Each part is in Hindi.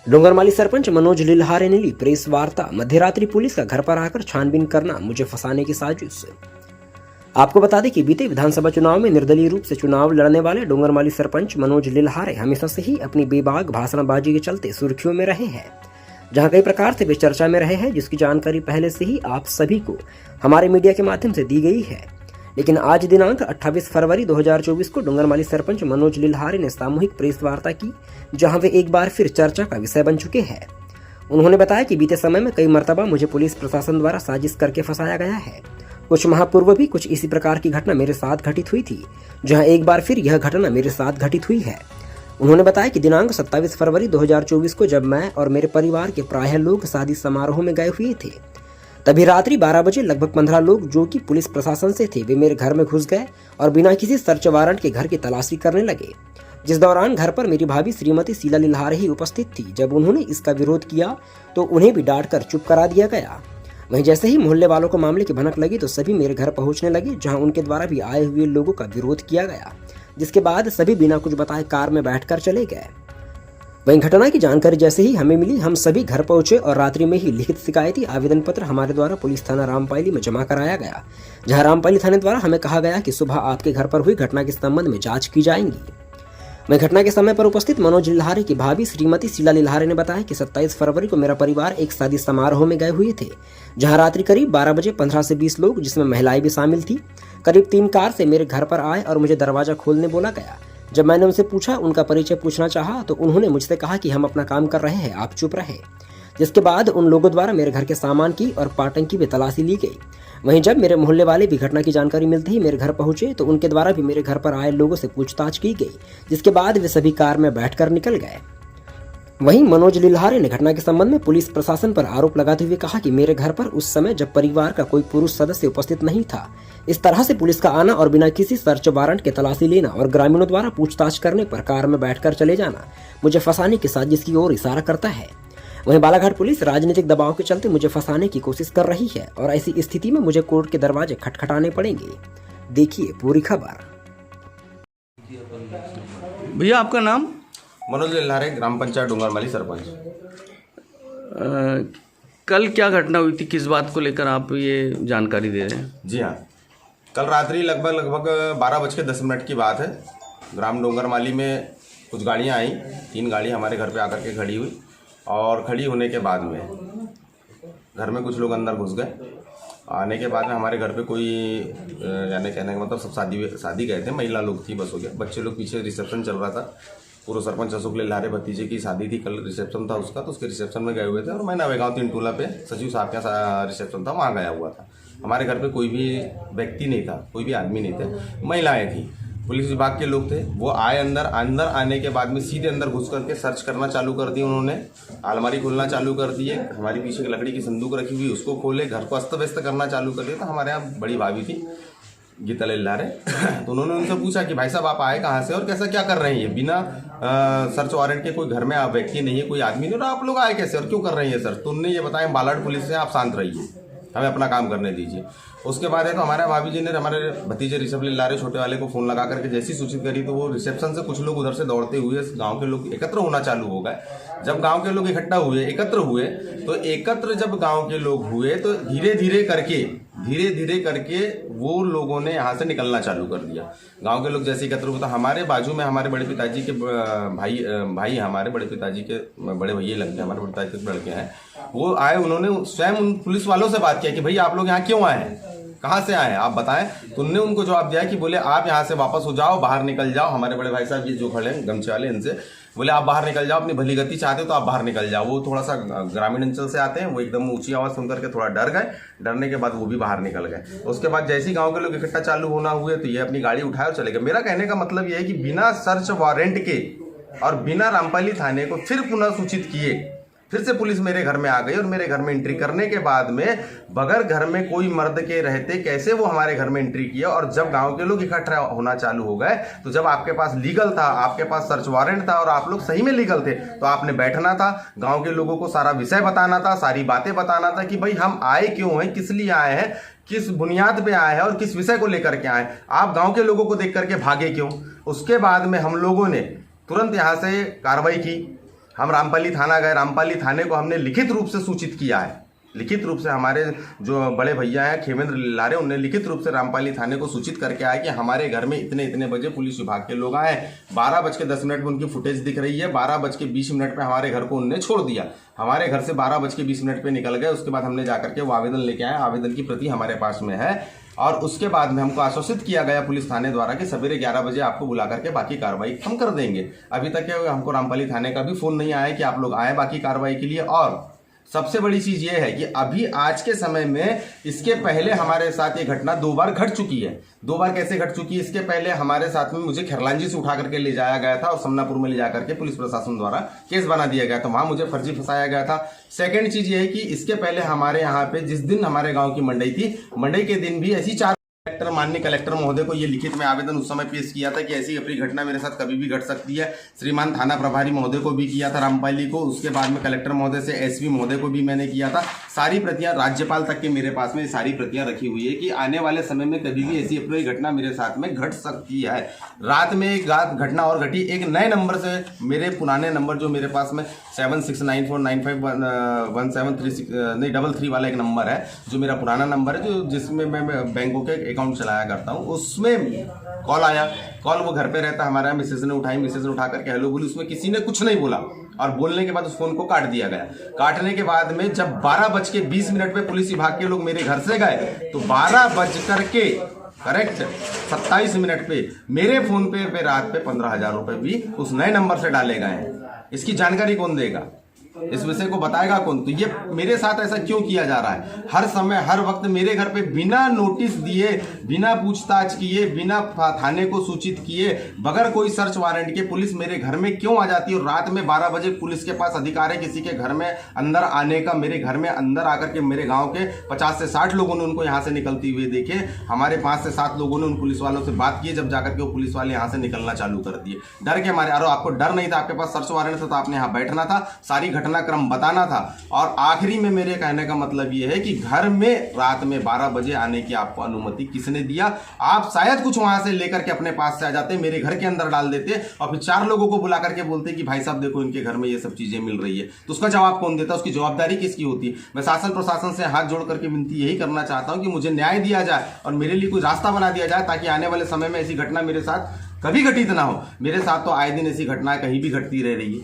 डोंगरमाली सरपंच मनोज लिल्हारे ने ली प्रेस वार्ता। मध्यरात्रि पुलिस का घर पर आकर छानबीन करना, मुझे फंसाने की साजिश। आपको बता दें कि बीते विधानसभा चुनाव में निर्दलीय रूप से चुनाव लड़ने वाले डोंगरमाली सरपंच मनोज लिल्हारे हमेशा से ही अपनी बेबाक भाषणबाजी के चलते सुर्खियों में रहे हैं, जहां कई प्रकार से वे चर्चा में रहे हैं, जिसकी जानकारी पहले से ही आप सभी को हमारे मीडिया के माध्यम से दी गई है। लेकिन आज दिनांक 28 फरवरी 2024 को डोंगरमाली सरपंच मनोज लिल्हारे ने सामूहिक प्रेस वार्ता की, जहां वे एक बार फिर चर्चा का विषय बन चुके हैं। उन्होंने बताया कि बीते समय में कई मर्तबा मुझे पुलिस प्रशासन द्वारा साजिश करके फंसाया गया है। कुछ माह पूर्व भी कुछ इसी प्रकार की घटना मेरे साथ घटित हुई थी, जहां एक बार फिर यह घटना मेरे साथ घटित हुई है। उन्होंने बताया कि दिनांक 27 फरवरी 2024 को जब मैं और मेरे परिवार के प्रायः लोग शादी समारोह में गए हुए थे, तभी रात्रि 12 बजे लगभग 15 लोग जो कि पुलिस प्रशासन से थे, वे मेरे घर में घुस गए और बिना किसी सर्च वारंट के घर की तलाशी करने लगे, जिस दौरान घर पर मेरी भाभी श्रीमती शीला लिल्हारे ही उपस्थित थी। जब उन्होंने इसका विरोध किया तो उन्हें भी डांट कर चुप करा दिया गया। वहीं जैसे ही मोहल्ले वालों को मामले की भनक लगी तो सभी मेरे घर पहुंचने लगे, जहां उनके द्वारा भी आए हुए लोगों का विरोध किया गया, जिसके बाद सभी बिना कुछ बताए कार में बैठकर चले गए। वहीं घटना की जानकारी जैसे ही हमें मिली, हम सभी घर पहुंचे और रात्रि में ही लिखित शिकायती आवेदन पत्र हमारे द्वारा पुलिस थाना रामपायली में जमा कराया गया, जहां रामपायली थाने द्वारा हमें कहा गया कि सुबह आपके घर पर हुई घटना के संबंध में जांच की जाएंगी। वहीं घटना के समय पर उपस्थित मनोज लिल्हारे की भाभी श्रीमती शीला लिल्हारे ने बताया कि 27 फरवरी को मेरा परिवार एक शादी समारोह में गए हुए थे, जहां रात्रि करीब 12 बजे 15 से 20 लोग, जिसमें महिलाएं भी शामिल थी, करीब 3 कार से मेरे घर पर आए और मुझे दरवाजा खोलने बोला गया। जब मैंने उनसे पूछा, उनका परिचय पूछना चाहा, तो उन्होंने मुझसे कहा कि हम अपना काम कर रहे हैं, आप चुप रहे। जिसके बाद उन लोगों द्वारा मेरे घर के सामान की और पाटन की भी तलाशी ली गई। वहीं जब मेरे मोहल्ले वाले भी घटना की जानकारी मिलते ही मेरे घर पहुंचे तो उनके द्वारा भी मेरे घर पर आए लोगों से पूछताछ की गई, जिसके बाद वे सभी कार में बैठकर निकल गए। वहीं मनोज लिल्हारे ने घटना के संबंध में पुलिस प्रशासन पर आरोप लगाते हुए कहा कि मेरे घर पर उस समय जब परिवार का कोई पुरुष सदस्य उपस्थित नहीं था, इस तरह से पुलिस का आना और बिना किसी सर्च वारंट के तलाशी लेना और ग्रामीणों द्वारा पूछताछ करने पर कार में बैठकर चले जाना मुझे फंसाने की साजिश की ओर इशारा करता है। वहीं बालाघाट पुलिस राजनीतिक दबाव के चलते मुझे फंसाने की कोशिश कर रही है और ऐसी स्थिति में मुझे कोर्ट के दरवाजे खटखटाने पड़ेंगे। देखिए पूरी खबर। भैया आपका नाम? मनोज लिल्हारे, ग्राम पंचायत डोंगरमाली सरपंच। कल क्या घटना हुई थी, किस बात को लेकर आप ये जानकारी दे रहे हैं? जी हाँ, कल रात्रि लगभग 12:10 की बात है। ग्राम डोंगरमाली में कुछ गाड़ियाँ आई, 3 गाड़ी हमारे घर पे आकर के खड़ी हुई और खड़ी होने के बाद में घर में कुछ लोग अंदर घुस गए। आने के बाद में हमारे घर पे कोई यानी कहने का मतलब सब शादी गए थे, महिला लोग थी, बस हो गया। बच्चे लोग पीछे रिसेप्शन चल रहा था, पूर्व सरपंच अशोक लिल्हारे भतीजे की शादी थी, कल रिसेप्शन था उसका, तो उसके रिसेप्शन में गए हुए थे और मैं नवेगांव 3 टोला पे सचिव साहब का रिसेप्शन था, वहाँ गया हुआ था। हमारे घर पे कोई भी व्यक्ति नहीं था, कोई भी आदमी नहीं थे, महिलाएं थी, पुलिस विभाग के लोग थे। वो आए अंदर आने के बाद में सीधे अंदर घुस करके सर्च करना चालू कर दी उन्होंने, अलमारी खोलना चालू कर दिए, हमारी पीछे की लकड़ी की संदूक रखी हुई उसको खोले, घर को अस्त व्यस्त करना चालू कर दिया। तो हमारे यहाँ बड़ी भाभी थी गीता लिल्हारे, तो उन्होंने उनसे पूछा कि भाई साहब आप आए कहाँ से और कैसा क्या कर रहे हैं, ये बिना सर्च वारंट के, कोई घर में आप व्यक्ति नहीं है, कोई आदमी नहीं, और आप लोग आए कैसे और क्यों कर रहे हैं सर? तो उन्होंने ये बताया बालाघाट पुलिस से, आप शांत रहिए, हमें अपना काम करने दीजिए। उसके बाद है तो हमारे भाभी जी ने हमारे भतीजे ऋषभ लिल्हारे छोटे वाले को फ़ोन लगा करके जैसी सूचित करी, तो वो रिसेप्शन से कुछ लोग उधर से दौड़ते हुए गांव के लोग एकत्र होना चालू हो गए। जब गांव के लोग इकट्ठा हुए, एकत्र हुए, तो एकत्र जब गांव के लोग हुए तो धीरे धीरे करके वो लोगों ने यहाँ से निकलना चालू कर दिया। गांव के लोग जैसे एकत्र हुए तो हमारे बाजू में हमारे बड़े पिताजी के भाई हमारे बड़े पिताजी के बड़े भैया लगते हैं, हमारे बड़े पिताजी के लड़के हैं, वो आए, उन्होंने स्वयं उन पुलिस वालों से बात किया कि भाई आप लोग यहाँ क्यों आए हैं, कहाँ से आए हैं आप बताएं। तो उनने उनको जवाब दिया कि बोले आप यहाँ से वापस हो जाओ, बाहर निकल जाओ। हमारे बड़े भाई साहब ये जो खड़े हैं गमछे वाले, इनसे बोले आप बाहर निकल जाओ, अपनी भली गति चाहते हो तो आप बाहर निकल जाओ। वो थोड़ा सा ग्रामीण अंचल से आते हैं, वो एकदम ऊंची आवाज़ सुन करके थोड़ा डर गए, डरने के बाद वो भी बाहर निकल गए। उसके बाद जैसे ही गाँव के लोग इकट्ठा चालू होना हुए तो ये अपनी गाड़ी उठाए और चले गए। मेरा कहने का मतलब ये है कि बिना सर्च वारंट के और बिना रामपायली थाने को फिर पुनः सूचित किए, फिर से पुलिस मेरे घर में आ गई और मेरे घर में एंट्री करने के बाद में बगैर घर में कोई मर्द के रहते कैसे वो हमारे घर में एंट्री किया। और जब गांव के लोग इकट्ठा होना चालू हो गए तो जब आपके पास लीगल था, आपके पास सर्च वारंट था और आप लोग सही में लीगल थे, तो आपने बैठना था, गांव के लोगों को सारा विषय बताना था, सारी बातें बताना था कि भाई हम आए क्यों हैं, किस लिए आए हैं, किस बुनियाद पे आए हैं और किस विषय को लेकर के आए। आप गाँव के लोगों को देख करके भागे क्यों? उसके बाद में हम लोगों ने तुरंत यहाँ से कार्रवाई की। हम रामपाली थाना गए, रामपाली थाने को हमने लिखित रूप से सूचित किया है, लिखित रूप से हमारे जो बड़े भैया हैं खेमेंद्र लारे, उन्होंने लिखित रूप से रामपाली थाने को सूचित करके आया कि हमारे घर में इतने इतने बजे पुलिस विभाग के लोग आए। 12:10 पे उनकी फुटेज दिख रही है, 12:20 पे हमारे घर को उनने छोड़ दिया। हमारे घर से 12:20 पे निकल गए। उसके बाद हमने जाकर के वो आवेदन लेके आए, आवेदन की प्रति हमारे पास में है। और उसके बाद में हमको आश्वासित किया गया पुलिस थाने द्वारा कि सवेरे 11 बजे आपको बुला करके बाकी कार्रवाई हम कर देंगे। अभी तक हमको रामपाली थाने का भी फोन नहीं आया कि आप लोग आए बाकी कार्रवाई के लिए। और सबसे बड़ी चीज ये है कि अभी आज के समय में इसके पहले हमारे साथ ये घटना 2 बार घट चुकी है। 2 बार कैसे घट चुकी है? इसके पहले हमारे साथ में मुझे खैरलांजी से उठा करके ले जाया गया था और समनापुर में ले जाकर के पुलिस प्रशासन द्वारा केस बना दिया गया था, वहां मुझे फर्जी फंसाया गया था। सेकंड चीज ये है कि इसके पहले हमारे यहाँ पे जिस दिन हमारे गाँव की मंडई थी, मंडई के दिन भी ऐसी 4 कलेक्टर, माननीय कलेक्टर महोदय को ये लिखित में आवेदन उस समय पेश किया था कि ऐसी अपनी घटना मेरे साथ कभी भी घट सकती है। श्रीमान थाना प्रभारी महोदय को भी किया था रामपाली को, उसके बाद में कलेक्टर महोदय से एसपी महोदय को भी मैंने किया था। सारी प्रतियां राज्यपाल तक के मेरे पास में सारी प्रतियां रखी हुई है कि आने वाले समय में कभी भी ऐसी अपनी घटना मेरे साथ में घट सकती है। रात में एक घटना और घटी, एक नए नंबर से, मेरे पुराने नंबर जो मेरे पास में 7694951736 वाला एक नंबर है, जो मेरा पुराना नंबर है, जो जिसमें मैं बैंकों के अकाउंट चलाया करता हूँ, उसमें कॉल आया। कॉल वो घर पे रहता हमारा, मिसेज ने उठाई, मिसेज ने उठा करके हेलो बोली, उसमें किसी ने कुछ नहीं बोला और बोलने के बाद उस फोन को काट दिया गया। काटने के बाद में जब 12:20 पे पुलिस विभाग के लोग मेरे घर से गए तो 12:27 पे मेरे फोन पे रात पे 15,000 रुपए भी उस नए नंबर से डाले गए हैं। इसकी जानकारी कौन देगा? इस विषय को बताएगा कौन? तो ये मेरे साथ ऐसा क्यों किया जा रहा है? हर समय हर वक्त मेरे घर पे बिना नोटिस दिए, बिना पूछताछ किए, बिना थाने को सूचित किए, बगैर कोई सर्च वारंट के पुलिस मेरे घर में क्यों आ जाती है? और रात में 12 बजे पुलिस के पास अधिकार है किसी के घर में अंदर आने का। मेरे घर में अंदर आकर के मेरे गाँव के 50 से 60 लोगों ने उनको यहाँ से निकलती हुए देखे। हमारे 5 से 7 लोगों ने उन पुलिस वालों से बात की, जब जाकर के वो पुलिस वाले यहाँ से निकलना चालू कर दिए डर के मारे। अरे आपको डर नहीं था, आपके पास सर्च वारंट था तो आपने यहाँ बैठना था, सारी घटनाक्रम बताना था। और आखिरी में मेरे कहने का मतलब यह है कि घर में रात में 12 बजे आने की आपको अनुमति किसने दिया? आप शायद कुछ वहां से लेकर के अपने पास से आ जाते, मेरे घर के अंदर डाल देते और फिर 4 लोगों को बुला करके बोलते कि भाई साहब देखो इनके घर में ये सब चीजें मिल रही है। तो उसका जवाब कौन देता? उसकी जवाबदारी किसकी होती? मैं शासन प्रशासन से हाथ जोड़ करके विनती यही करना चाहता हूं कि मुझे न्याय दिया जाए और मेरे लिए कोई रास्ता बना दिया जाए, ताकि आने वाले समय में ऐसी घटना मेरे साथ कभी घटित ना हो। मेरे साथ तो आए दिन ऐसी घटनाएं कहीं भी घटती रह रही है।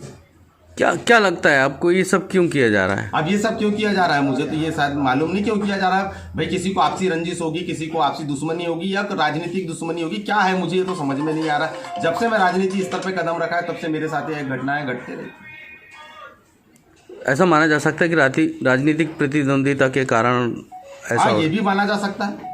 क्या लगता है आपको, ये सब क्यों किया जा रहा है? अब ये सब क्यों किया जा रहा है मुझे तो ये शायद मालूम नहीं क्यों किया जा रहा है। भाई किसी को आपसी रंजिश होगी, किसी को आपसी दुश्मनी होगी या राजनीतिक दुश्मनी होगी, क्या है मुझे ये तो समझ में नहीं आ रहा। जब से मैं राजनीति स्तर पे कदम रखा है तब से मेरे साथ ये घटनाएं घटते रही। ऐसा माना जा सकता है कि राजनीतिक प्रतिद्वंदिता के कारण ऐसा ये भी माना जा सकता है।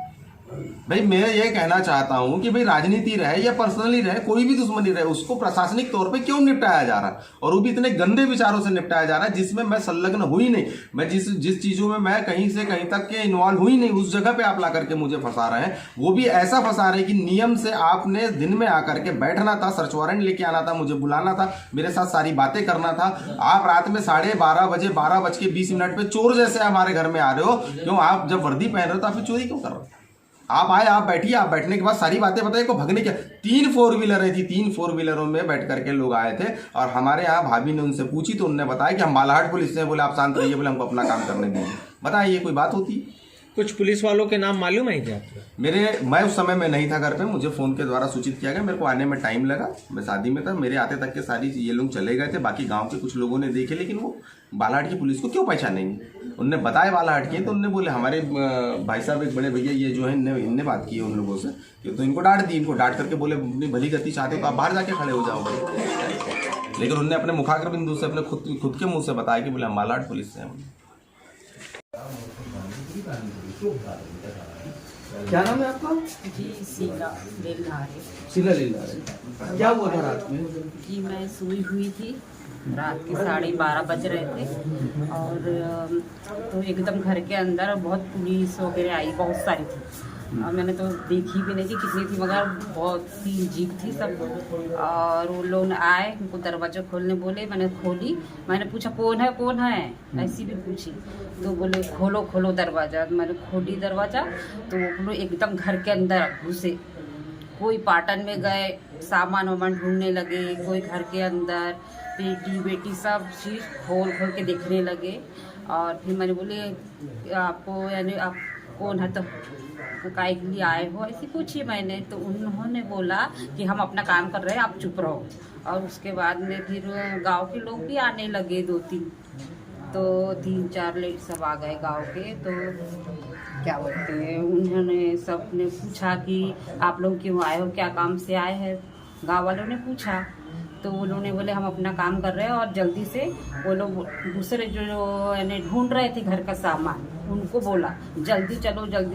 भाई मैं ये कहना चाहता हूं कि भाई राजनीति रहे या पर्सनली रहे, कोई भी दुश्मनी रहे, उसको प्रशासनिक तौर पे क्यों निपटाया जा रहा है? और वो भी इतने गंदे विचारों से निपटाया जा रहा है जिसमें मैं संलग्न हुई नहीं। मैं जिस चीजों में मैं कहीं से कहीं तक के इन्वॉल्व हुई नहीं, उस जगह पे आप ला करके मुझे फंसा रहे हैं। वो भी ऐसा फंसा रहे हैं कि नियम से आपने दिन में आकर के बैठना था, सर्च वारंट लेके आना था, मुझे बुलाना था, मेरे साथ सारी बातें करना था। आप रात में 12:30 बजे 12:20 पे चोर जैसे हमारे घर में आ रहे हो। क्यों? आप जब वर्दी पहन रहे हो तो आप चोरी क्यों कर रहे हो? आप आए, आप बैठिए, आप बैठने के बाद सारी बातें बताइए को भगने के। 3 4 व्हीलर थी, 3 4 व्हीलरों में बैठ करके लोग आए थे और हमारे यहाँ भाभी ने उनसे पूछी तो उन्होंने बताया कि हम बालाहाट पुलिस से। बोले आप शांत रहिए, बोले हमको अपना काम करने दीजिए। बताइए ये कोई बात होती? कुछ पुलिस वालों के नाम मालूम है क्या आपको? मैं उस समय में नहीं था घर पे, मुझे फोन के द्वारा सूचित किया गया। मेरे को आने में टाइम लगा, मैं शादी में था, मेरे आते तक के सारी ये लोग चले गए थे। बाकी गांव के कुछ लोगों ने देखे, लेकिन वो बालाहाट की पुलिस को क्यों पहचानेंगे? उनने बताया बालाहाट की, तो उनने बोले हमारे भाई साहब एक बड़े भैया ये जो है इनने बात की है उन लोगों से, तो इनको डांट दी। इनको डांट करके बोले अपनी भली गति चाहते तो आप बाहर जाके खड़े हो जाओगे। लेकिन उनने अपने मुखाग्र बिंदु से अपने खुद के मुंह से बताया कि बोले हम बालाहाट पुलिस से हैं। क्या नाम है आपका? जी शीला लीलारे। शीला लीलारे। क्या हुआ था रात में? जी मैं सोई हुई थी, रात के 12:30 बज रहे थे और तो एकदम घर के अंदर बहुत पुलिस वगैरह आई, बहुत सारी थी। और मैंने तो देखी भी नहीं कि कितनी थी, मगर बहुत 3 जीप थी सब। और वो लोग आए, उनको दरवाजा खोलने बोले, मैंने खोली। मैंने पूछा कौन है कौन है, ऐसी भी पूछी तो बोले खोलो खोलो दरवाज़ा। मैंने खोली दरवाज़ा तो वो लोग एकदम घर के अंदर घुसे कोई पाटन में गए, सामान वामान ढूंढने लगे, कोई घर के अंदर पेटी बेटी सब चीज़ खोल खोल के देखने लगे। और फिर मैंने बोले आपको यानी आप कौन है, तो काय के लिए आए हो, ऐसी पूछी मैंने। तो उन्होंने बोला कि हम अपना काम कर रहे हैं, आप चुप रहो। और उसके बाद में फिर गांव के लोग भी आने लगे 2-3, तो 3-4 लेडीज सब आ गए गांव के। तो क्या बोलते हैं, उन्होंने सब ने पूछा कि आप लोग क्यों आए हो, क्या काम से आए हैं। गांव वालों ने पूछा तो उन्होंने बोले हम अपना काम कर रहे हैं। और जल्दी से वो लोग दूसरे जो यानी ढूंढ रहे थे घर का सामान, उनको बोला जल्दी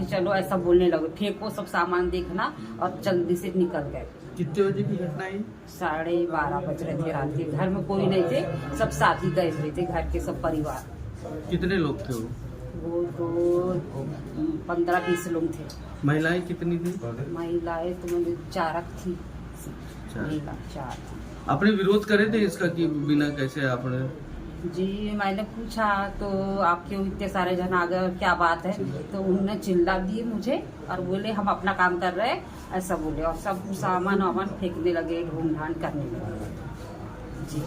चलो ऐसा बोलने लगे, फेंको सब सामान देखना, और जल्दी से निकल गए। कितने बजे की घटना है? 12:30 बज रहे थे रात के। घर में कोई नहीं थे, सब साथ ही गए हुए थे, घर के सब परिवार। कितने लोग थे वो तो 15-20 लोग थे। महिलाएं कितनी थी? महिलाएं तो मैंने 4 थी, महिला 4 थी। आपने विरोध करे थे इसका कि बिना कैसे आपने? जी मैंने पूछा तो आप क्यों इतने सारे जन आ गए और क्या बात है, तो उन्होंने चिल्ला दिए मुझे और बोले हम अपना काम कर रहे हैं, ऐसा बोले। और सब सामान वामान फेंकने लगे, ढूंढ ढांड करने लगे। जी।